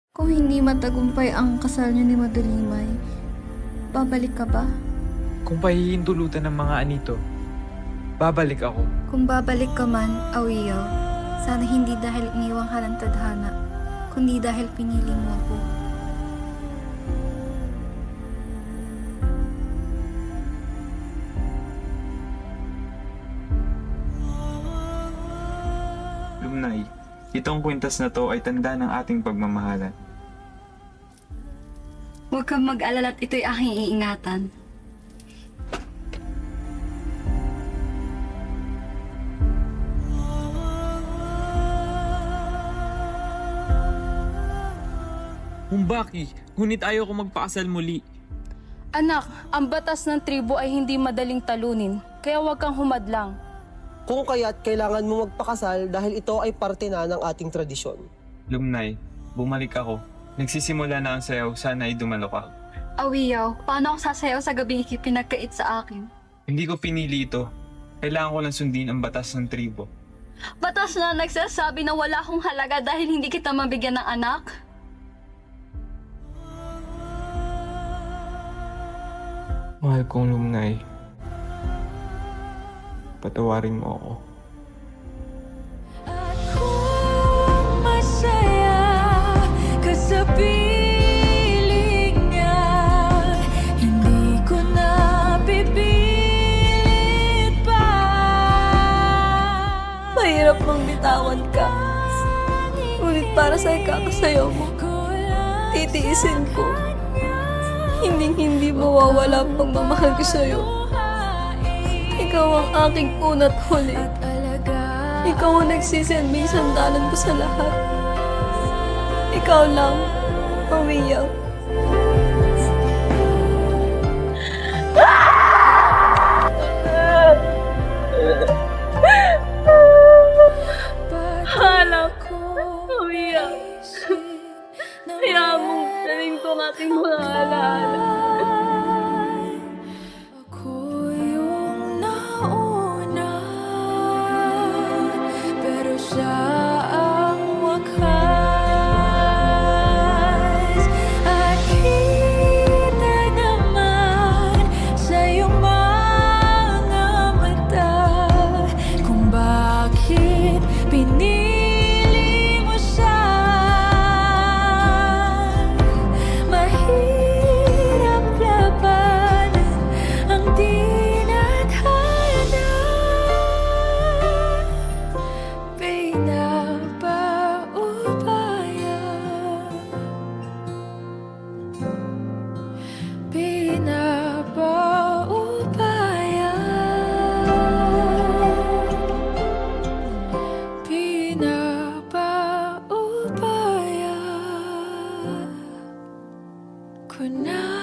Kung hindi matagumpay ang kasal niyo ni Madulimay, babalik ka ba? Kung pahihintulutan ng mga anito, babalik ako. Kung babalik ka man, Awiyaw, sana hindi dahil iniwang ka ng tadhana, kundi dahil pinili mo ako. Lumnay, itong kwintas na to ay tanda ng ating pagmamahalan. Huwag kang mag-alala at ito'y aking iingatan. Humbaki, ngunit ayaw ko magpakasal muli. Anak, ang batas ng tribo ay hindi madaling talunin, kaya huwag kang humadlang. Kung kaya't kailangan mo magpakasal dahil ito ay parte na ng ating tradisyon. Lumnay, bumalik ako. Nagsisimula na ang sayaw, sana ay dumalo ka. Awiyaw, paano ako sasayaw sa gabing ipinagkait sa akin? Hindi ko pinili ito. Kailangan ko lang sundin ang batas ng tribo. Batas na nagsasabi na wala akong halaga dahil hindi kita mabigyan ng anak? Mahal kong Lumnay, patawarin mo ako. Kung masaya ka sa piling niya, hindi ko na pipilit pa. Mahirap mang bitawan ka. Ngunit para sa ikakasayaw mo, titiisin ko. Hindi mawawala ang pagmamahal ko sa'yo. Ikaw ang aking una't huli. Ikaw ang nagsisilbing sandalan ko sa lahat. Ikaw lang, Awiyaw. Hanap ko, Awiyaw. Kaya mong daling ko ang aking mga alaala. Ako yung nauna, pero siya ang wakas. At kita naman sa iyong mga mata kung bakit pinili mo siya. Mahirap labanan ang tinadhana. Pinapaubaya. Pinapaubaya ko na.